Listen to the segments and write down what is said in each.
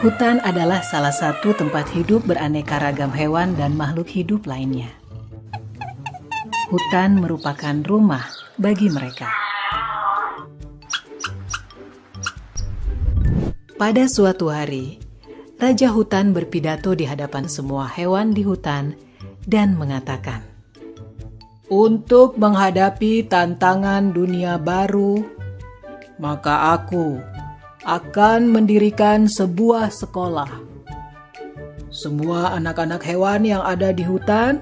Hutan adalah salah satu tempat hidup beraneka ragam hewan dan makhluk hidup lainnya. Hutan merupakan rumah bagi mereka. Pada suatu hari, Raja Hutan berpidato di hadapan semua hewan di hutan dan mengatakan, "Untuk menghadapi tantangan dunia baru, maka aku akan mendirikan sebuah sekolah. Semua anak-anak hewan yang ada di hutan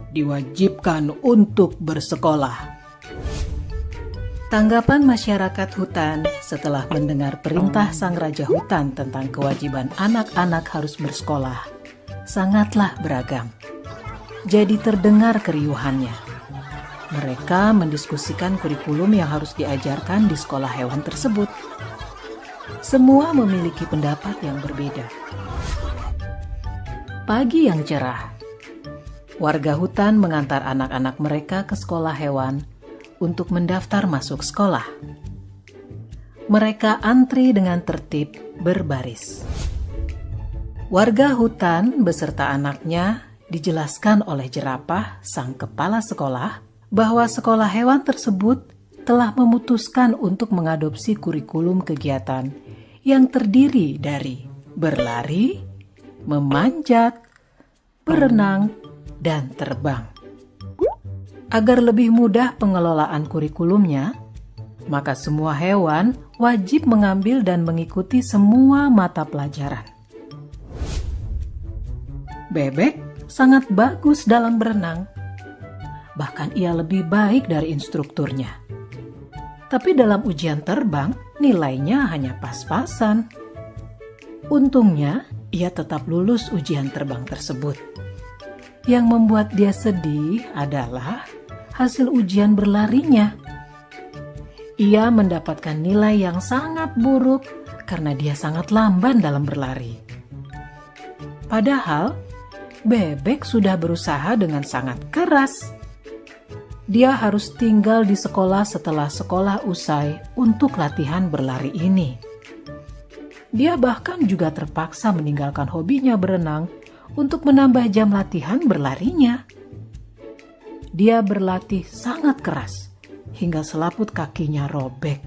diwajibkan untuk bersekolah." Tanggapan masyarakat hutan setelah mendengar perintah sang Raja Hutan tentang kewajiban anak-anak harus bersekolah sangatlah beragam. Jadi terdengar keriuhannya. Mereka mendiskusikan kurikulum yang harus diajarkan di sekolah hewan tersebut. Semua memiliki pendapat yang berbeda. Pagi yang cerah, warga hutan mengantar anak-anak mereka ke sekolah hewan untuk mendaftar masuk sekolah. Mereka antri dengan tertib berbaris. Warga hutan beserta anaknya dijelaskan oleh jerapah, sang kepala sekolah, bahwa sekolah hewan tersebut telah memutuskan untuk mengadopsi kurikulum kegiatan yang terdiri dari berlari, memanjat, berenang, dan terbang. Agar lebih mudah pengelolaan kurikulumnya, maka semua hewan wajib mengambil dan mengikuti semua mata pelajaran. Bebek sangat bagus dalam berenang, bahkan ia lebih baik dari instrukturnya. Tapi dalam ujian terbang, nilainya hanya pas-pasan. Untungnya, ia tetap lulus ujian terbang tersebut. Yang membuat dia sedih adalah hasil ujian berlarinya. Ia mendapatkan nilai yang sangat buruk karena dia sangat lamban dalam berlari. Padahal, bebek sudah berusaha dengan sangat keras. Dia harus tinggal di sekolah setelah sekolah usai untuk latihan berlari ini. Dia bahkan juga terpaksa meninggalkan hobinya berenang untuk menambah jam latihan berlarinya. Dia berlatih sangat keras hingga selaput kakinya robek.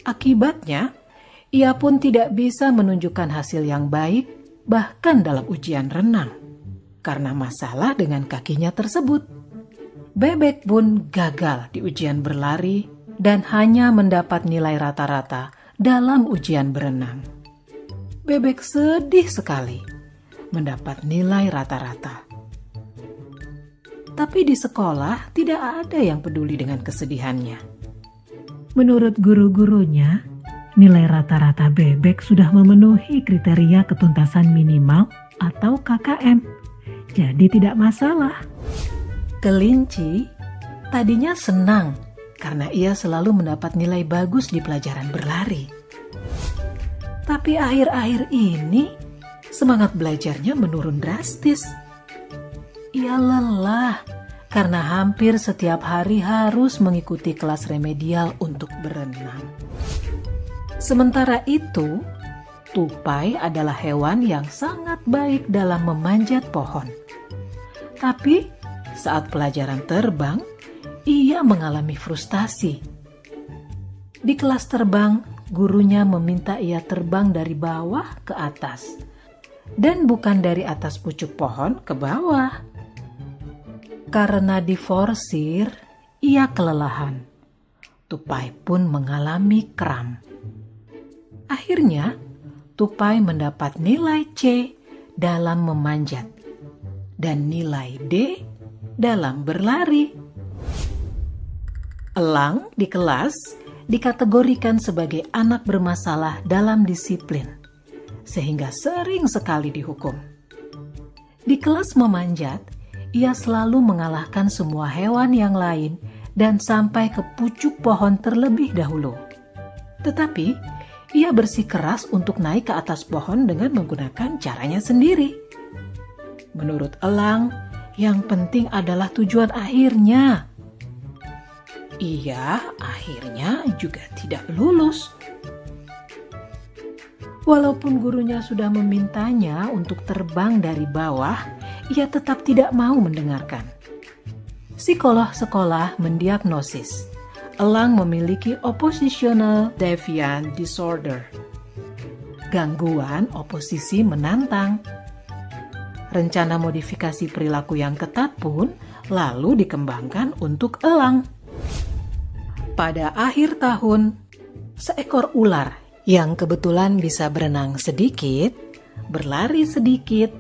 Akibatnya, ia pun tidak bisa menunjukkan hasil yang baik bahkan dalam ujian renang karena masalah dengan kakinya tersebut. Bebek pun gagal di ujian berlari dan hanya mendapat nilai rata-rata dalam ujian berenang. Bebek sedih sekali mendapat nilai rata-rata. Tapi di sekolah tidak ada yang peduli dengan kesedihannya. Menurut guru-gurunya, nilai rata-rata bebek sudah memenuhi kriteria ketuntasan minimal atau KKM. Jadi tidak masalah. Kelinci tadinya senang karena ia selalu mendapat nilai bagus di pelajaran berlari. Tapi akhir-akhir ini semangat belajarnya menurun drastis. Ia lelah karena hampir setiap hari harus mengikuti kelas remedial untuk berenang. Sementara itu, tupai adalah hewan yang sangat baik dalam memanjat pohon. Tapi saat pelajaran terbang, ia mengalami frustasi. Di kelas terbang, gurunya meminta ia terbang dari bawah ke atas dan bukan dari atas pucuk pohon ke bawah. Karena diforsir, ia kelelahan. Tupai pun mengalami kram. Akhirnya, tupai mendapat nilai C dalam memanjat dan nilai D dalam berlari. Elang di kelas dikategorikan sebagai anak bermasalah dalam disiplin, sehingga sering sekali dihukum. Di kelas memanjat, ia selalu mengalahkan semua hewan yang lain dan sampai ke pucuk pohon terlebih dahulu. Tetapi, ia bersikeras untuk naik ke atas pohon dengan menggunakan caranya sendiri. Menurut elang, yang penting adalah tujuan akhirnya. Ia akhirnya juga tidak lulus. Walaupun gurunya sudah memintanya untuk terbang dari bawah, ia tetap tidak mau mendengarkan. Psikolog sekolah mendiagnosis Elang memiliki oppositional deviant disorder, gangguan oposisi menantang. Rencana modifikasi perilaku yang ketat pun lalu dikembangkan untuk elang. Pada akhir tahun, seekor ular yang kebetulan bisa berenang sedikit, berlari sedikit,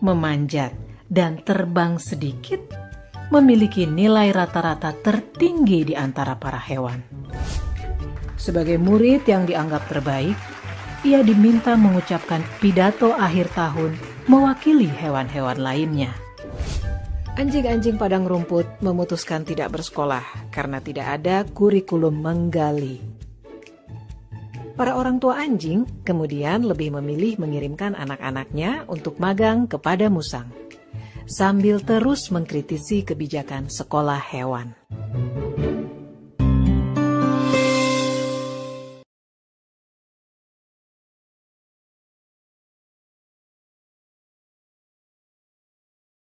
memanjat, dan terbang sedikit, memiliki nilai rata-rata tertinggi di antara para hewan. Sebagai murid yang dianggap terbaik, ia diminta mengucapkan pidato akhir tahun mewakili hewan-hewan lainnya. Anjing-anjing padang rumput memutuskan tidak bersekolah karena tidak ada kurikulum menggali. Para orang tua anjing kemudian lebih memilih mengirimkan anak-anaknya untuk magang kepada musang, sambil terus mengkritisi kebijakan sekolah hewan.